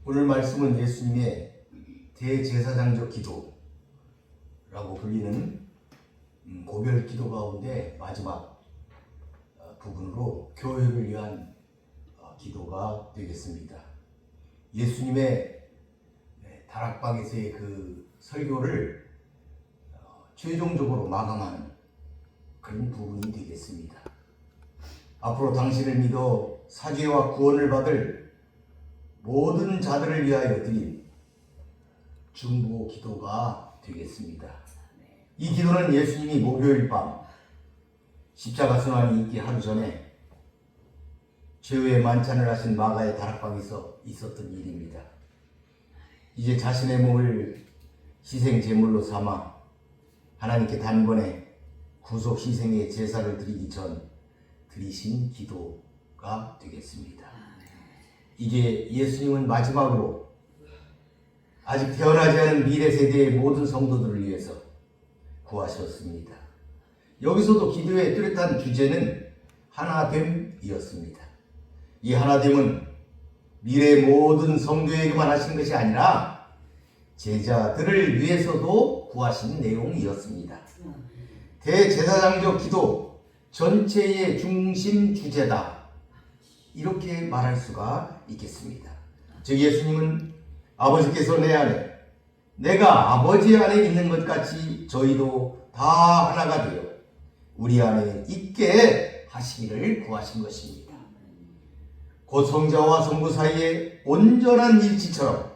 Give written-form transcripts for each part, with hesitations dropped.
오늘 말씀은 예수님의 대제사장적 기도라고 불리는 고별 기도 가운데 마지막 부분으로 교회를 위한 기도가 되겠습니다. 예수님의 다락방에서의 그 설교를 최종적으로 마감하는 그런 부분이 되겠습니다. 앞으로 당신을 믿어 사죄와 구원을 받을 모든 자들을 위하여 드린 중보 기도가 되겠습니다. 이 기도는 예수님이 목요일 밤 십자가 순환이 있기 하루 전에 최후의 만찬을 하신 마가의 다락방에서 있었던 일입니다. 이제 자신의 몸을 희생 제물로 삼아 하나님께 단번에 구속 희생의 제사를 드리기 전 드리신 기도가 되겠습니다. 이게 예수님은 마지막으로 아직 태어나지 않은 미래 세대의 모든 성도들을 위해서 구하셨습니다. 여기서도 기도의 뚜렷한 주제는 하나됨이었습니다. 이 하나됨은 미래의 모든 성도에게만 하신 것이 아니라 제자들을 위해서도 구하신 내용이었습니다. 대제사장적 기도 전체의 중심 주제다, 이렇게 말할 수가 있겠습니다. 즉 예수님은 아버지께서 내 안에, 내가 아버지 안에 있는 것 같이 저희도 다 하나가 되어 우리 안에 있게 하시기를 구하신 것입니다. 곧 성자와 성부 사이에 온전한 일치처럼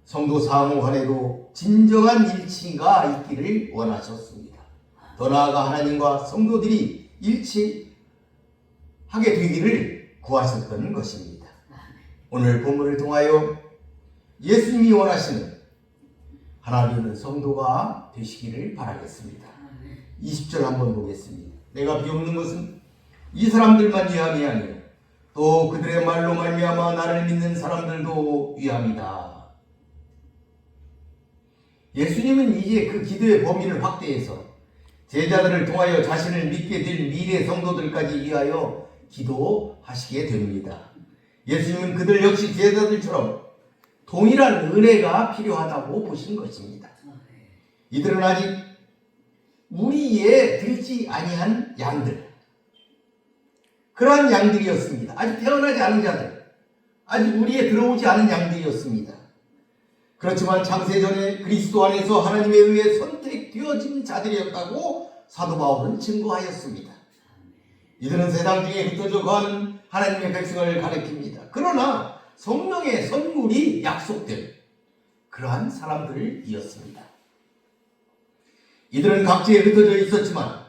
성도 상호 간에도 진정한 일치가 있기를 원하셨습니다. 더 나아가 하나님과 성도들이 일치하게 되기를 구하셨던 것입니다. 오늘 본문을 통하여 예수님이 원하시는 하나 되는 성도가 되시기를 바라겠습니다. 20절 한번 보겠습니다. 내가 비옵는 것은 이 사람들만 위함이 아니요 또 그들의 말로 말미암아 나를 믿는 사람들도 위함이다. 예수님은 이제 그 기도의 범위를 확대해서 제자들을 통하여 자신을 믿게 될 미래 성도들까지 위하여 기도하시게 됩니다. 예수님은 그들 역시 제자들처럼 동일한 은혜가 필요하다고 보신 것입니다. 이들은 아직 우리에 들지 아니한 양들, 그러한 양들이었습니다. 아직 태어나지 않은 자들, 아직 우리에 들어오지 않은 양들이었습니다. 그렇지만 창세전에 그리스도 안에서 하나님에 의해 선택되어진 자들이었다고 사도 바울은 증거하였습니다. 이들은 세상 중에 흩어져 거하는 하나님의 백성을 가리킵니다. 그러나 성령의 선물이 약속된 그러한 사람들이었습니다. 이들은 각지에 흩어져 있었지만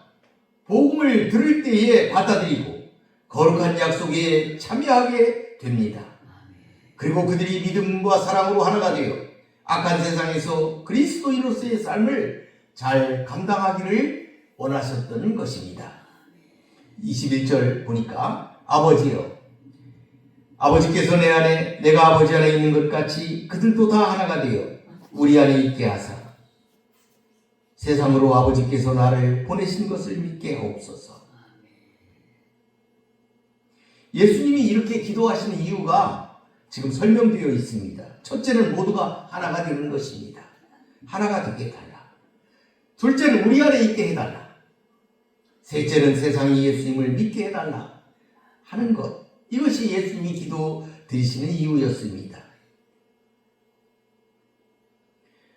복음을 들을 때에 받아들이고 거룩한 약속에 참여하게 됩니다. 그리고 그들이 믿음과 사랑으로 하나가 되어 악한 세상에서 그리스도인으로서의 삶을 잘 감당하기를 원하셨던 것입니다. 21절 보니까 아버지여, 아버지께서 내 안에 내가 아버지 안에 있는 것 같이 그들도 다 하나가 되어 우리 안에 있게 하사 세상으로 아버지께서 나를 보내신 것을 믿게 하옵소서. 예수님이 이렇게 기도하시는 이유가 지금 설명되어 있습니다. 첫째는 모두가 하나가 되는 것입니다. 하나가 되게 해달라. 둘째는 우리 안에 있게 해달라. 셋째는 세상이 예수님을 믿게 해달라 하는 것. 이것이 예수님이 기도 드리시는 이유였습니다.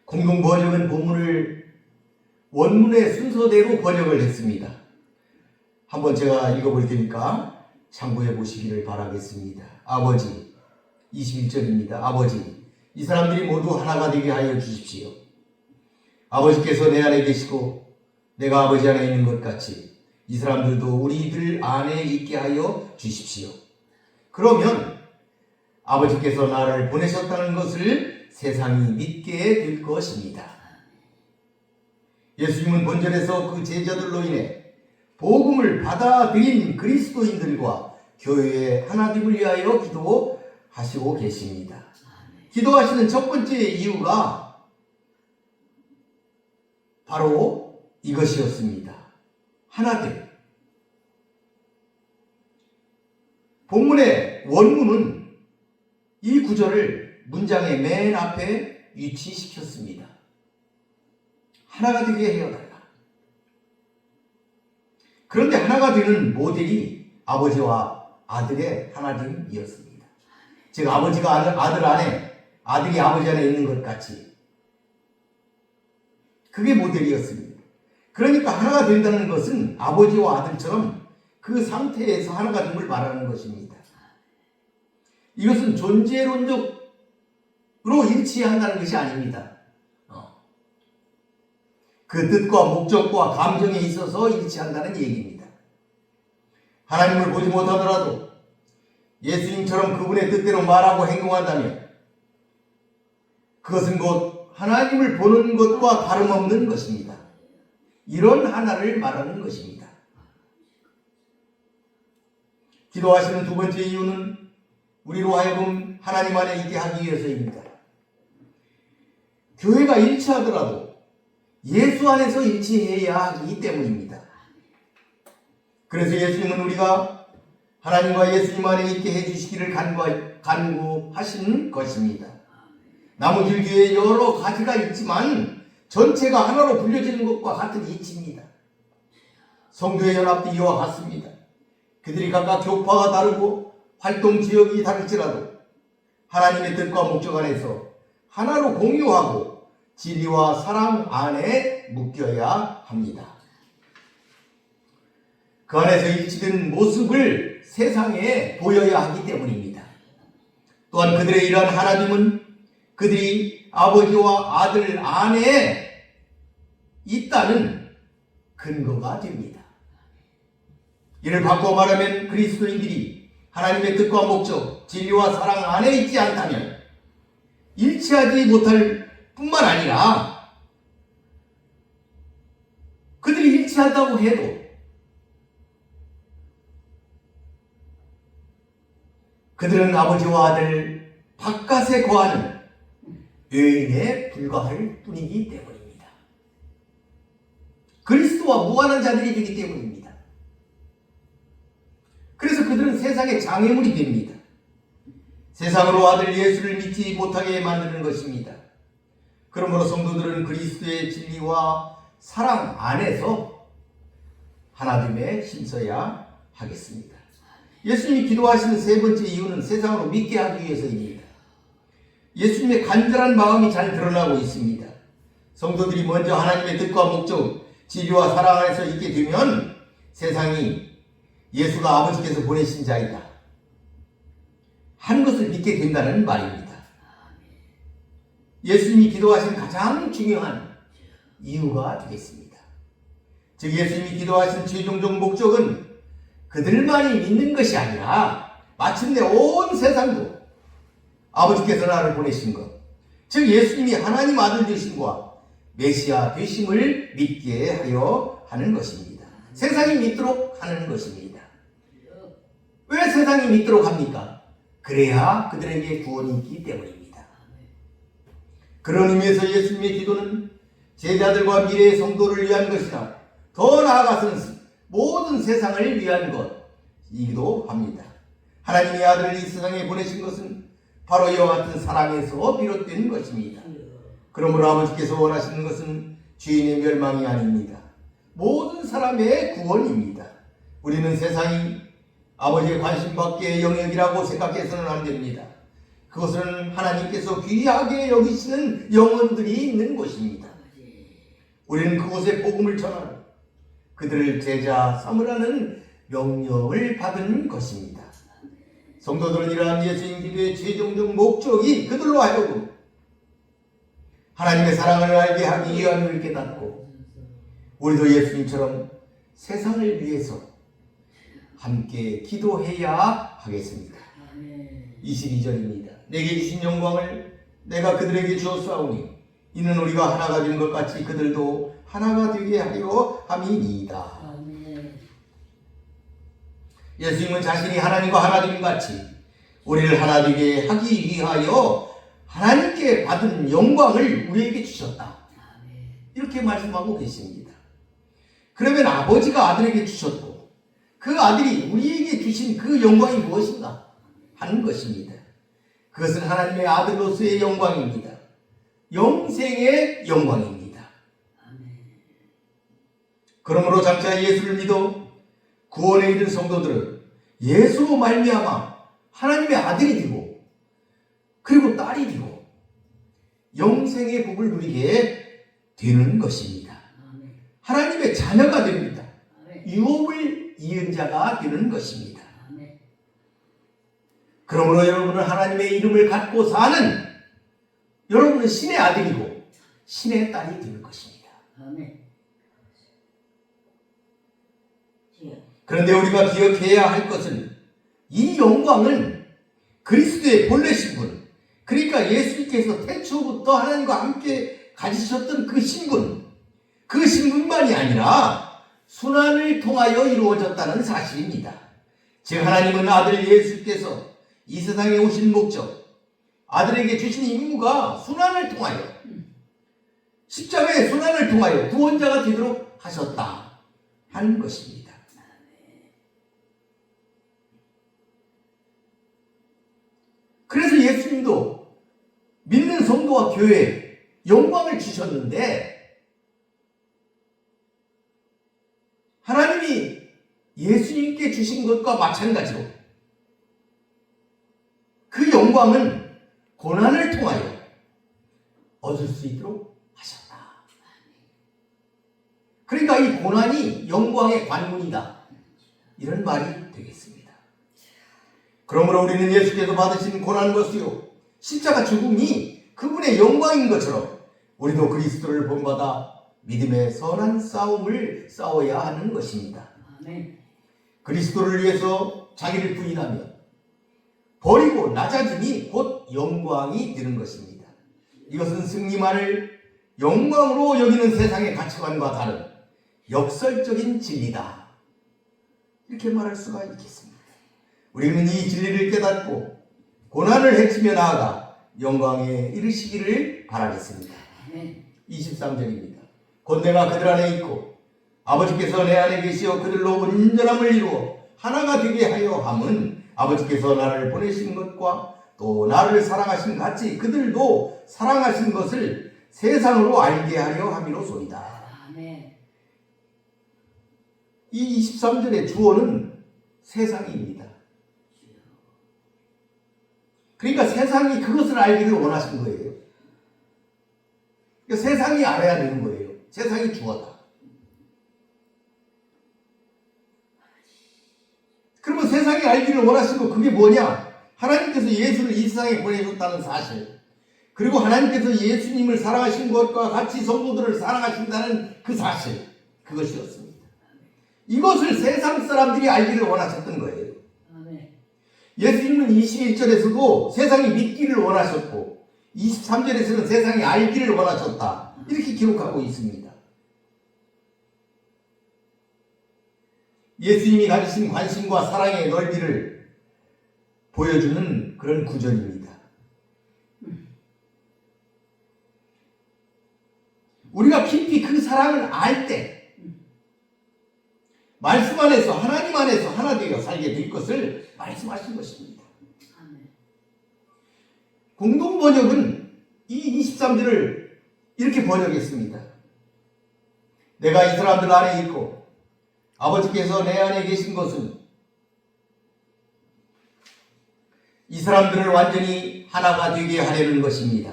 공동 번역은 본문을 원문의 순서대로 번역을 했습니다. 한번 제가 읽어볼 테니까 참고해 보시기를 바라겠습니다. 아버지, 21절입니다. 아버지, 이 사람들이 모두 하나가 되게 하여 주십시오. 아버지께서 내 안에 계시고 내가 아버지 안에 있는 것 같이 이 사람들도 우리들 안에 있게 하여 주십시오. 그러면 아버지께서 나를 보내셨다는 것을 세상이 믿게 될 것입니다. 예수님은 본절에서 그 제자들로 인해 복음을 받아들인 그리스도인들과 교회의 하나됨을 위하여 기도하시고 계십니다. 기도하시는 첫 번째 이유가 바로 이것이었습니다. 하나됨. 본문의 원문은 이 구절을 문장의 맨 앞에 위치시켰습니다. 하나가 되게 해달라. 그런데 하나가 되는 모델이 아버지와 아들의 하나됨이었습니다. 즉 아버지가 아들 안에, 아들이 아버지 안에 있는 것 같이 그게 모델이었습니다. 그러니까 하나가 된다는 것은 아버지와 아들처럼 그 상태에서 하나가 됨을 말하는 것입니다. 이것은 존재론적으로 일치한다는 것이 아닙니다. 그 뜻과 목적과 감정에 있어서 일치한다는 얘기입니다. 하나님을 보지 못하더라도 예수님처럼 그분의 뜻대로 말하고 행동한다면 그것은 곧 하나님을 보는 것과 다름없는 것입니다. 이런 하나를 말하는 것입니다. 기도하시는 두 번째 이유는 우리로 하여금 하나님 안에 있게 하기 위해서입니다. 교회가 일치하더라도 예수 안에서 일치해야 하기 때문입니다. 그래서 예수님은 우리가 하나님과 예수님 안에 있게 해주시기를 간구하시는 것입니다. 나무줄기에 여러 가지가 있지만 전체가 하나로 불려지는 것과 같은 이치입니다. 성도의 연합도 이와 같습니다. 그들이 각각 교파가 다르고 활동 지역이 다를지라도 하나님의 뜻과 목적 안에서 하나로 공유하고 진리와 사랑 안에 묶여야 합니다. 그 안에서 일치된 모습을 세상에 보여야 하기 때문입니다. 또한 그들의 이러한 하나됨은 그들이 아버지와 아들 안에 있다는 근거가 됩니다. 이를 바꿔 말하면 그리스도인들이 하나님의 뜻과 목적, 진리와 사랑 안에 있지 않다면 일치하지 못할 뿐만 아니라 그들이 일치한다고 해도 그들은 아버지와 아들 바깥에 거하는 외인에 불과할 뿐이기 때문입니다. 그리스도와 무관한 자들이 되기 때문입니다. 그래서 그들은 세상의 장애물이 됩니다. 세상으로 아들 예수를 믿지 못하게 만드는 것입니다. 그러므로 성도들은 그리스도의 진리와 사랑 안에서 하나됨에 힘써야 하겠습니다. 예수님이 기도하시는 세 번째 이유는 세상으로 믿게 하기 위해서입니다. 예수님의 간절한 마음이 잘 드러나고 있습니다. 성도들이 먼저 하나님의 뜻과 목적, 진리와 사랑 안에서 있게 되면 세상이 예수가 아버지께서 보내신 자이다 하는 것을 믿게 된다는 말입니다. 예수님이 기도하신 가장 중요한 이유가 되겠습니다. 즉 예수님이 기도하신 최종적 목적은 그들만이 믿는 것이 아니라 마침내 온 세상도 아버지께서 나를 보내신 것, 즉 예수님이 하나님 아들 되심과 메시아 되심을 믿게 하여 하는 것입니다. 세상이 믿도록 하는 것입니다. 왜 세상이 믿도록 합니까? 그래야 그들에게 구원이 있기 때문입니다. 그런 의미에서 예수님의 기도는 제자들과 미래의 성도를 위한 것이나 더 나아가서는 모든 세상을 위한 것이기도 합니다. 하나님의 아들을 이 세상에 보내신 것은 바로 이와 같은 사랑에서 비롯된 것입니다. 그러므로 아버지께서 원하시는 것은 죄인의 멸망이 아닙니다. 모든 사람의 구원입니다. 우리는 세상이 아버지의 관심 밖의 영역이라고 생각해서는 안 됩니다. 그것은 하나님께서 귀하게 여기시는 영혼들이 있는 곳입니다. 우리는 그곳에 복음을 전하고 그들을 제자 삼으라는 명령을 받은 것입니다. 성도들은 이러한 예수님 기도의 최종적 목적이 그들로 하여금 하나님의 사랑을 알게 하기 위함을 깨닫고 우리도 예수님처럼 세상을 위해서 함께 기도해야 하겠습니다. 22절입니다. 내게 주신 영광을 내가 그들에게 주었사오니 이는 우리가 하나가 된 것 같이 그들도 하나가 되게 하려 함이니이다. 예수님은 자신이 하나님과 하나 됨 같이 우리를 하나 되게 하기 위하여 하나님께 받은 영광을 우리에게 주셨다. 이렇게 말씀하고 계십니다. 그러면 아버지가 아들에게 주셨고 그 아들이 우리에게 주신 그 영광이 무엇인가 하는 것입니다. 그 그것은 하나님의 아들로서의 영광입니다. 영생의 영광입니다. 그러므로 장차 예수를 믿어 구원에 이른 성도들은 예수로 말미암아 하나님의 아들이 되고 그리고 딸이 되고 영생의 복을 누리게 되는 것입니다. 하나님의 자녀가 됩니다. 유업을 이은 자가 되는 것입니다. 그러므로 여러분은 하나님의 이름을 갖고 사는 여러분은 신의 아들이고 신의 딸이 되는 것입니다. 그런데 우리가 기억해야 할 것은 이 영광은 그리스도의 본래 신분, 그러니까 예수님께서 태초부터 하나님과 함께 가지셨던 그 신분만이 아니라 순환을 통하여 이루어졌다는 사실입니다. 즉 하나님은 아들 예수께서 이 세상에 오신 목적, 아들에게 주신 임무가 순환을 통하여 십자가의 순환을 통하여 구원자가 되도록 하셨다 하는 것입니다. 그래서 예수님도 믿는 성도와 교회에 영광을 주셨는데 하나님이 예수님께 주신 것과 마찬가지로 그 영광은 고난을 통하여 얻을 수 있도록 하셨다. 그러니까 이 고난이 영광의 관문이다. 이런 말이 되겠습니다. 그러므로 우리는 예수께서 받으신 고난과 수요, 십자가 죽음이 그분의 영광인 것처럼 우리도 그리스도를 본받아 믿음의 선한 싸움을 싸워야 하는 것입니다. 그리스도를 위해서 자기를 부인하며 버리고 낮아짐이 곧 영광이 되는 것입니다. 이것은 승리만을 영광으로 여기는 세상의 가치관과 다른 역설적인 진리다. 이렇게 말할 수가 있겠습니다. 우리는 이 진리를 깨닫고 고난을 헤치며 나아가 영광에 이르시기를 바라겠습니다. 23절입니다. 곧 내가 그들 안에 있고 아버지께서 내 안에 계시어 그들로 온전함을 이루어 하나가 되게 하여 함은 아버지께서 나를 보내신 것과 또 나를 사랑하신 같이 그들도 사랑하신 것을 세상으로 알게 하려 함이로소이다. 이 23절의 주어는 세상입니다. 그러니까 세상이 그것을 알기를 원하신 거예요. 그러니까 세상이 알아야 되는 거예요. 세상이 주어다. 그러면 세상이 알기를 원하신 거 그게 뭐냐? 하나님께서 예수를 이 세상에 보내셨다는 사실, 그리고 하나님께서 예수님을 사랑하신 것과 같이 성도들을 사랑하신다는 그 사실, 그것이었습니다. 이것을 세상 사람들이 알기를 원하셨던 거예요. 예수님은 21절에서도 세상이 믿기를 원하셨고 23절에서는 세상이 알기를 원하셨다. 이렇게 기록하고 있습니다. 예수님이 가지신 관심과 사랑의 넓이를 보여주는 그런 구절입니다. 우리가 깊이 그 사랑을 알 때 말씀 안에서 하나님 안에서 하나 되어 살게 될 것을 말씀하신 것입니다. 공동 번역은 이 23절을 이렇게 번역했습니다. 내가 이 사람들 안에 있고 아버지께서 내 안에 계신 것은 이 사람들을 완전히 하나가 되게 하려는 것입니다.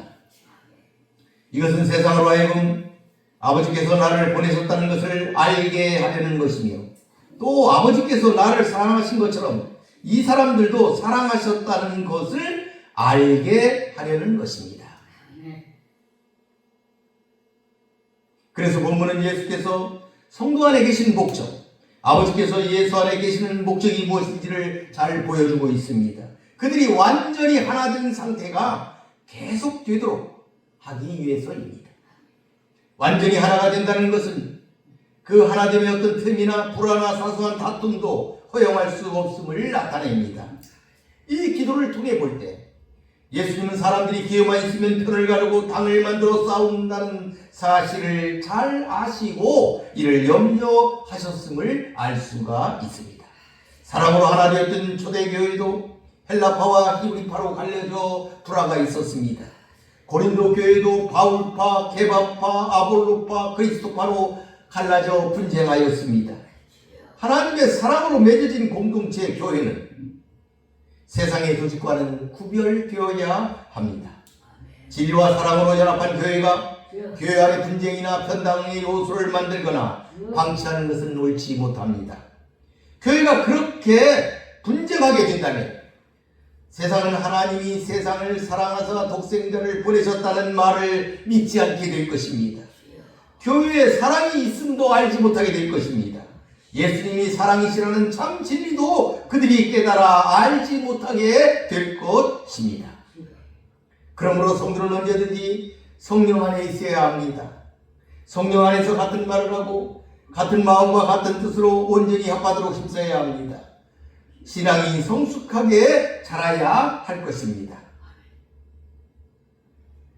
이것은 세상으로 하여금 아버지께서 나를 보내셨다는 것을 알게 하려는 것이며 또 아버지께서 나를 사랑하신 것처럼 이 사람들도 사랑하셨다는 것을 알게 하려는 것입니다. 그래서 본문은 예수께서 성도 안에 계신 목적, 아버지께서 예수 안에 계시는 목적이 무엇인지를 잘 보여주고 있습니다. 그들이 완전히 하나 된 상태가 계속되도록 하기 위해서입니다. 완전히 하나가 된다는 것은 그 하나됨의 어떤 틈이나 불화나 사소한 다툼도 허용할 수 없음을 나타냅니다. 이 기도를 통해 볼 때 예수님은 사람들이 기회만 있으면 편을 가르고 당을 만들어 싸운다는 사실을 잘 아시고 이를 염려하셨음을 알 수가 있습니다. 사랑으로 하나 되었던 초대교회도 헬라파와 히브리파로 갈려져 돌아가 있었습니다. 고린도 교회도 바울파, 게바파, 아볼로파, 그리스도파로 갈라져 분쟁하였습니다. 하나님의 사랑으로 맺어진 공동체 교회는 세상의 조직과는 구별되어야 합니다. 진리와 사랑으로 연합한 교회가 교회 안에 분쟁이나 편당의 요소를 만들거나 방치하는 것은 옳지 못합니다. 교회가 그렇게 분쟁하게 된다면 세상은 하나님이 세상을 사랑하사 독생자를 보내셨다는 말을 믿지 않게 될 것입니다. 교회에 사랑이 있음도 알지 못하게 될 것입니다. 예수님이 사랑이시라는 참 진리도 그들이 깨달아 알지 못하게 될 것입니다. 그러므로 성도는 언제든지 성령 안에 있어야 합니다. 성령 안에서 같은 말을 하고 같은 마음과 같은 뜻으로 온전히 합하도록 힘써야 합니다. 신앙이 성숙하게 자라야 할 것입니다.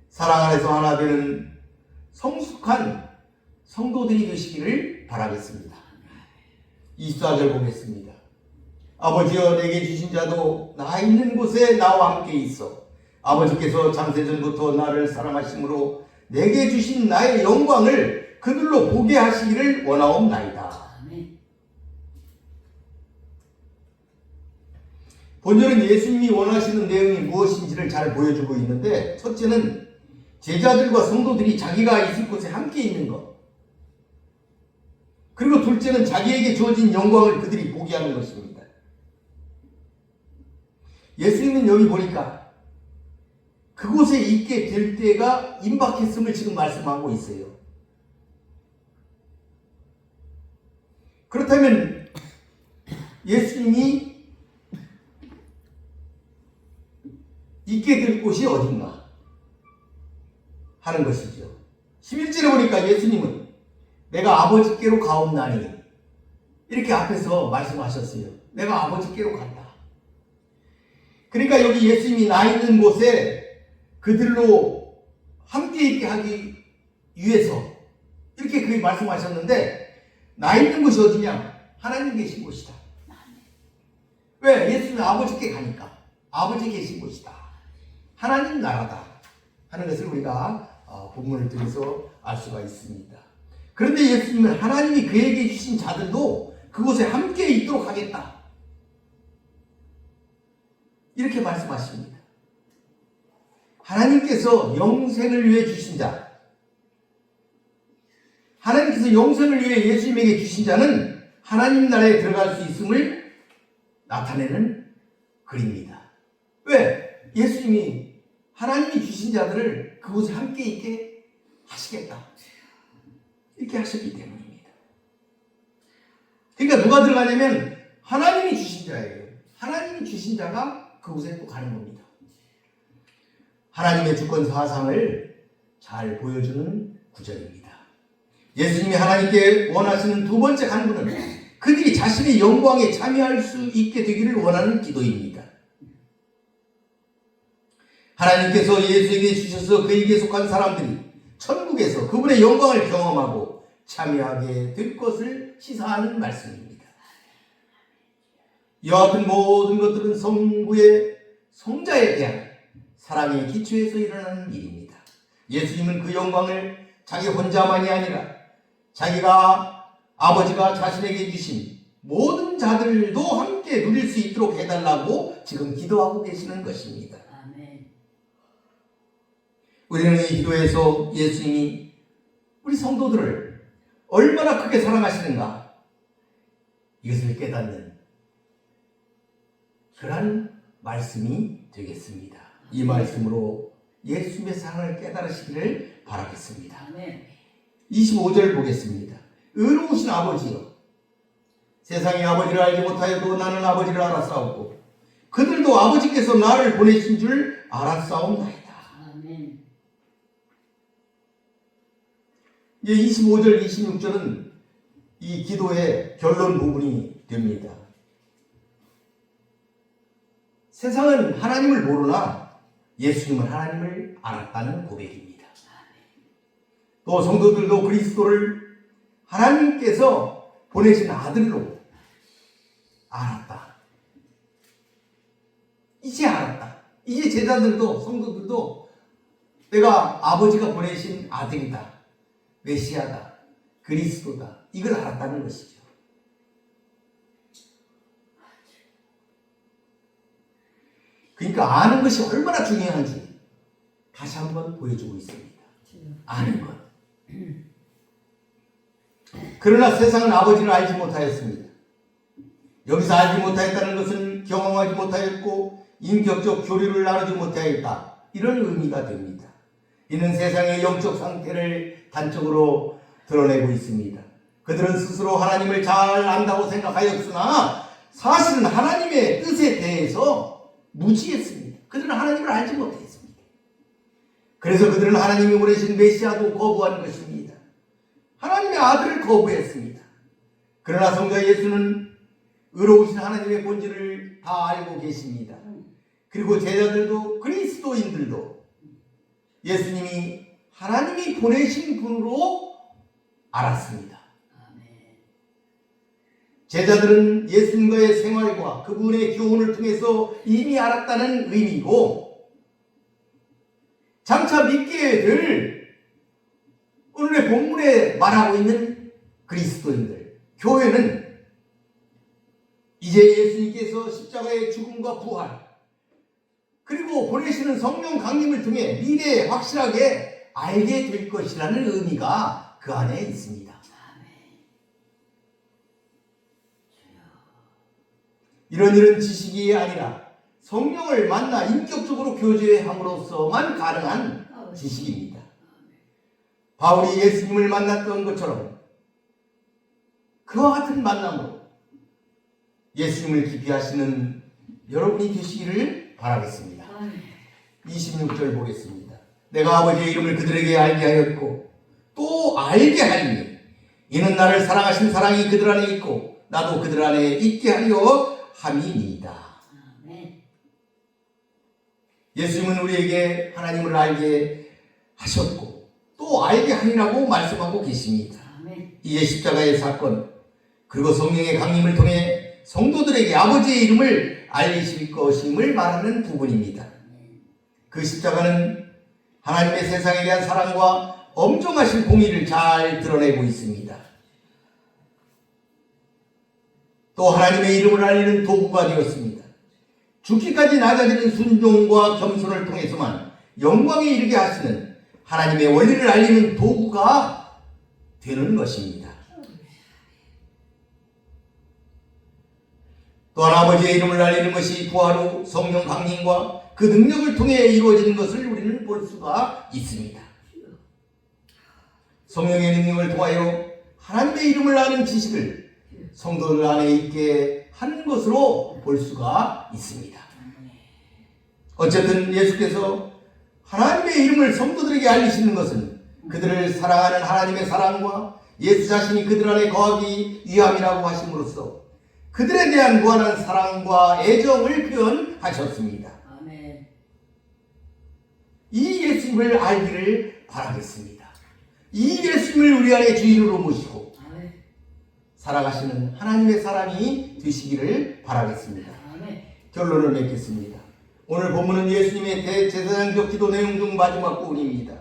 사랑 안에서 하나 되는 성숙한 성도들이 되시기를 바라겠습니다. 24절 보겠습니다. 아버지여 내게 주신 자도 나 있는 곳에 나와 함께 있어 아버지께서 창세전부터 나를 사랑하심으로 내게 주신 나의 영광을 그들로 보게 하시기를 원하옵나이다. 본절은 예수님이 원하시는 내용이 무엇인지를 잘 보여주고 있는데, 첫째는 제자들과 성도들이 자기가 있을 곳에 함께 있는 것, 그리고 둘째는 자기에게 주어진 영광을 그들이 보게 하는 것입니다. 예수님은 여기 보니까 그곳에 있게 될 때가 임박했음을 지금 말씀하고 있어요. 그렇다면 예수님이 있게 될 곳이 어딘가 하는 것이죠. 11절에 보니까 예수님은 내가 아버지께로 가옵나니 이렇게 앞에서 말씀하셨어요. 내가 아버지께로 간다. 그러니까 여기 예수님이 나 있는 곳에 그들로 함께 있게 하기 위해서 이렇게 그렇게 말씀하셨는데, 나 있는 곳이 어디냐? 하나님 계신 곳이다. 왜? 예수님은 아버지께 가니까 아버지 계신 곳이다, 하나님 나라다 하는 것을 우리가 본문을 통해서 알 수가 있습니다. 그런데 예수님은 하나님이 그에게 주신 자들도 그곳에 함께 있도록 하겠다 이렇게 말씀하십니다. 하나님께서 영생을 위해 주신 자, 하나님께서 영생을 위해 예수님에게 주신 자는 하나님 나라에 들어갈 수 있음을 나타내는 글입니다. 왜? 예수님이 하나님이 주신 자들을 그곳에 함께 있게 하시겠다 이렇게 하셨기 때문입니다. 그러니까 누가 들어가냐면 하나님이 주신 자예요. 하나님이 주신 자가 그곳에 또 가는 겁니다. 하나님의 주권 사상을 잘 보여주는 구절입니다. 예수님이 하나님께 원하시는 두 번째 간구는 그들이 자신의 영광에 참여할 수 있게 되기를 원하는 기도입니다. 하나님께서 예수에게 주셔서 그에게 속한 사람들이 천국에서 그분의 영광을 경험하고 참여하게 될 것을 시사하는 말씀입니다. 이와 같은 모든 것들은 성부의 성자에 대한 사랑의 기초에서 일어나는 일입니다. 예수님은 그 영광을 자기 혼자만이 아니라 자기가 아버지가 자신에게 주신 모든 자들도 함께 누릴 수 있도록 해달라고 지금 기도하고 계시는 것입니다. 아멘. 우리는 이 기도에서 예수님이 우리 성도들을 얼마나 크게 사랑하시는가 이것을 깨닫는 그러한 말씀이 되겠습니다. 이 말씀으로 예수님의 사랑을 깨달으시기를 바라겠습니다. 아멘. 25절 보겠습니다. 의로우신 아버지여, 세상이 아버지를 알지 못하여도 나는 아버지를 알았사오고 그들도 아버지께서 나를 보내신 줄 알았사옵나이다. 아멘. 이제 25절, 26절은 이 기도의 결론 부분이 됩니다. 세상은 하나님을 모르나 예수님은 하나님을 알았다는 고백입니다. 또 성도들도 그리스도를 하나님께서 보내신 아들로 알았다. 이제 알았다. 이제 제자들도 성도들도 내가 아버지가 보내신 아들이다. 메시아다. 그리스도다. 이걸 알았다는 것이죠. 그러니까 아는 것이 얼마나 중요한지 다시 한번 보여주고 있습니다. 아는 것. 그러나 세상은 아버지를 알지 못하였습니다. 여기서 알지 못하였다는 것은 경험하지 못하였고 인격적 교류를 나누지 못하였다. 이런 의미가 됩니다. 이는 세상의 영적 상태를 단적으로 드러내고 있습니다. 그들은 스스로 하나님을 잘 안다고 생각하였으나 사실은 하나님의 뜻에 대해서 무지했습니다. 그들은 하나님을 알지 못했습니다. 그래서 그들은 하나님이 보내신 메시아도 거부한 것입니다. 하나님의 아들을 거부했습니다. 그러나 성자 예수는 의로우신 하나님의 본질을 다 알고 계십니다. 그리고 제자들도 그리스도인들도 예수님이 하나님이 보내신 분으로 알았습니다. 제자들은 예수님과의 생활과 그분의 교훈을 통해서 이미 알았다는 의미고, 장차 믿게 될 오늘의 본문에 말하고 있는 그리스도인들, 교회는 이제 예수님께서 십자가의 죽음과 부활, 그리고 보내시는 성령 강림을 통해 미래에 확실하게 알게 될 것이라는 의미가 그 안에 있습니다. 이런 지식이 아니라 성령을 만나 인격적으로 교제함으로써만 가능한 지식입니다. 바울이 예수님을 만났던 것처럼 그와 같은 만남으로 예수님을 깊이 아시는 여러분이 되시기를 바라겠습니다. 26절 보겠습니다. 내가 아버지의 이름을 그들에게 알게 하였고 또 알게 하리니 이는 나를 사랑하신 사랑이 그들 안에 있고 나도 그들 안에 있게 하려 함이니이다. 예수님은 우리에게 하나님을 알게 하셨고 또 알게 하리라고 말씀하고 계십니다. 이제 십자가의 사건 그리고 성령의 강림을 통해 성도들에게 아버지의 이름을 알리실 것임을 말하는 부분입니다. 그 십자가는 하나님의 세상에 대한 사랑과 엄정하신 공의를 잘 드러내고 있습니다. 또 하나님의 이름을 알리는 도구가 되었습니다. 죽기까지 낮아지는 순종과 겸손을 통해서만 영광에 이르게 하시는 하나님의 원리를 알리는 도구가 되는 것입니다. 또한 아버지의 이름을 알리는 것이 부활 후 성령 강림과 그 능력을 통해 이루어지는 것을 우리는 볼 수가 있습니다. 성령의 능력을 통하여 하나님의 이름을 아는 지식을 성도들 안에 있게 하는 것으로 볼 수가 있습니다. 어쨌든 예수께서 하나님의 이름을 성도들에게 알리시는 것은 그들을 사랑하는 하나님의 사랑과 예수 자신이 그들 안에 거하기 위함이라고 하심으로써 그들에 대한 무한한 사랑과 애정을 표현하셨습니다. 아멘. 이 예수님을 알기를 바라겠습니다. 이 예수님을 우리 안에 주인으로 모시고 아멘. 살아가시는 하나님의 사람이 되시기를 바라겠습니다. 아멘. 결론을 맺겠습니다. 오늘 본문은 예수님의 대제사장적 기도 내용 중 마지막 부분입니다.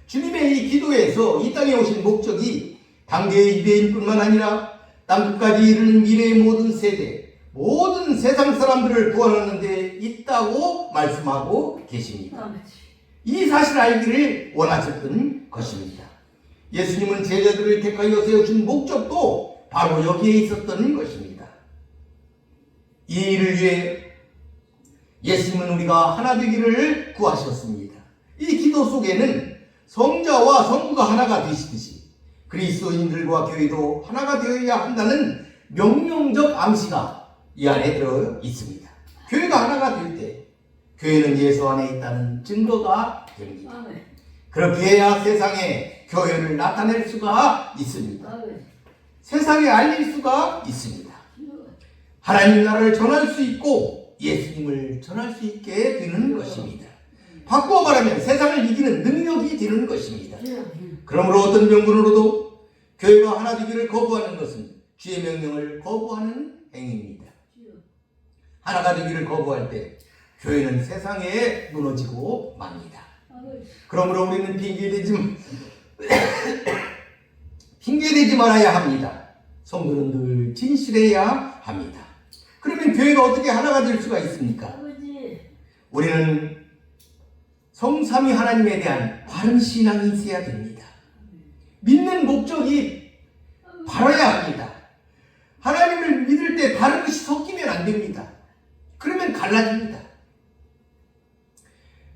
주님의 이 기도에서 이 땅에 오신 목적이 당대의 유대인뿐만 아니라 땅끝까지 이르는 미래의 모든 세대, 모든 세상 사람들을 구원하는 데 있다고 말씀하고 계십니다. 이 사실을 알기를 원하셨던 것입니다. 예수님은 제자들을 택하여 세우신 목적도 바로 여기에 있었던 것입니다. 이 일을 위해 예수님은 우리가 하나 되기를 구하셨습니다. 이 기도 속에는 성자와 성부가 하나가 되시듯이 그리스도인들과 교회도 하나가 되어야 한다는 명령적 암시가 이 안에 들어 있습니다. 교회가 하나가 될 때 교회는 예수 안에 있다는 증거가 됩니다. 그렇게 해야 세상에 교회를 나타낼 수가 있습니다. 세상에 알릴 수가 있습니다. 하나님 나라를 전할 수 있고 예수님을 전할 수 있게 되는 것입니다. 바꾸어 말하면 세상을 이기는 능력이 되는 것입니다. 그러므로 어떤 명분으로도 교회가 하나 되기를 거부하는 것은 주의 명령을 거부하는 행위입니다. 하나가 되기를 거부할 때 교회는 세상에 무너지고 맙니다. 그러므로 우리는 핑계대지 말아야 합니다. 성도는 늘 진실해야 합니다. 그러면 교회가 어떻게 하나가 될 수가 있습니까? 우리는 성삼위 하나님에 대한 바른 신앙이 있어야 됩니다. 믿는 목적이 바라야 합니다. 하나님을 믿을 때 다른 것이 섞이면 안 됩니다. 그러면 갈라집니다.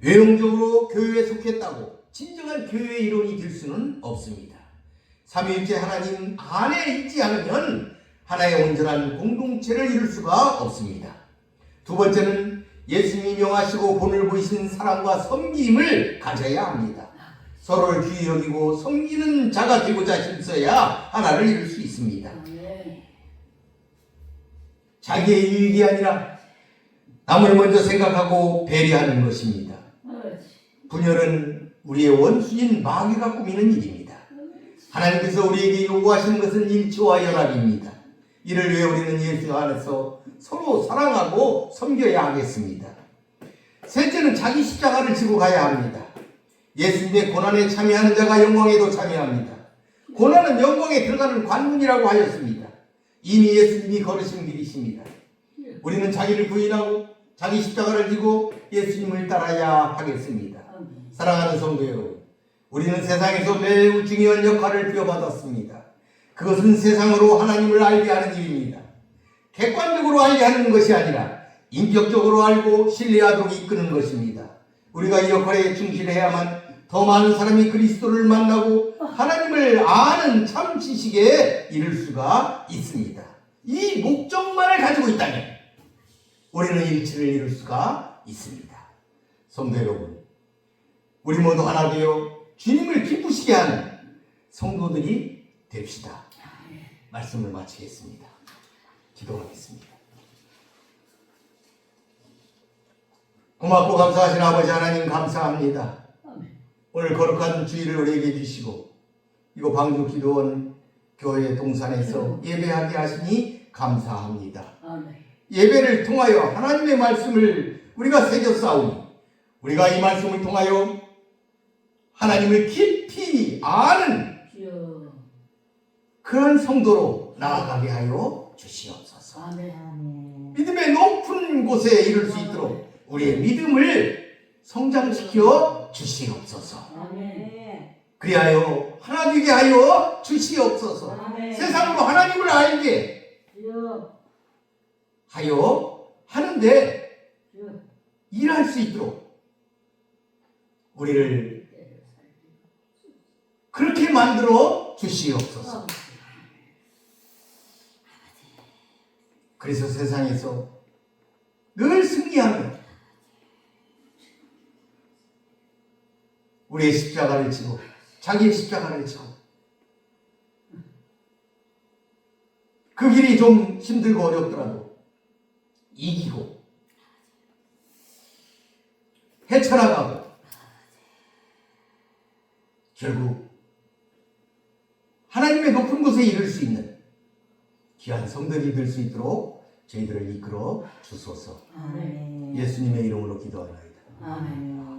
외형적으로 교회에 속했다고 진정한 교회의 일원이 될 수는 없습니다. 삼위일체 하나님 안에 있지 않으면 하나의 온전한 공동체를 이룰 수가 없습니다. 두 번째는 예수님이 명하시고 본을 보이신 사랑과 섬김을 가져야 합니다. 서로를 귀히 여기고 섬기는 자가 되고자 힘써야 하나를 이룰 수 있습니다. 자기의 유익이 아니라 남을 먼저 생각하고 배려하는 것입니다. 분열은 우리의 원수인 마귀가 꾸미는 일입니다. 하나님께서 우리에게 요구하시는 것은 일치와 연합입니다. 이를 위해 우리는 예수 안에서 서로 사랑하고 섬겨야 하겠습니다. 셋째는 자기 십자가를 지고 가야 합니다. 예수님의 고난에 참여하는 자가 영광에도 참여합니다. 고난은 영광에 들어가는 관문이라고 하였습니다. 이미 예수님이 걸으신 길이십니다. 우리는 자기를 부인하고 자기 십자가를 지고 예수님을 따라야 하겠습니다. 사랑하는 성도 여러분, 우리는 세상에서 매우 중요한 역할을 부여받았습니다. 그것은 세상으로 하나님을 알게 하는 일입니다. 객관적으로 알게 하는 것이 아니라 인격적으로 알고 신뢰하도록 이끄는 것입니다. 우리가 이 역할에 충실해야만 더 많은 사람이 그리스도를 만나고 하나님을 아는 참 지식에 이를 수가 있습니다. 이 목적만을 가지고 있다면 우리는 일치를 이룰 수가 있습니다. 성도 여러분, 우리 모두 하나 되어 주님을 기쁘시게 하는 성도들이 됩시다. 말씀을 마치겠습니다. 기도하겠습니다. 고맙고 감사하신 아버지 하나님 감사합니다. 오늘 거룩한 주일을 우리에게 주시고 이곳 방주 기도원 교회 동산에서 예배하게 하시니 감사합니다. 예배를 통하여 하나님의 말씀을 우리가 새겨 싸우니 우리가 이 말씀을 통하여 하나님을 깊이 아는 그런 성도로 나아가게 하여 주시옵소서. 아멘. 믿음의 높은 곳에 이룰 수 있도록 우리의 믿음을 성장시켜 주시옵소서. 아멘. 그리하여 하나 되게 하여 주시옵소서. 아멘. 세상으로 하나님을 알게 하여 하는데 일할 수 있도록 우리를 그렇게 만들어 주시옵소서. 그래서 세상에서 늘 승리하며 우리의 십자가를 지고 자기의 십자가를 지고 그 길이 좀 힘들고 어렵더라도 이기고 헤쳐나가고 결국 하나님의 높은 곳에 이를 수 있는 귀한 성들이 될 수 있도록 저희들을 이끌어 주소서. 아멘. 예수님의 이름으로 기도하나이다. 아멘.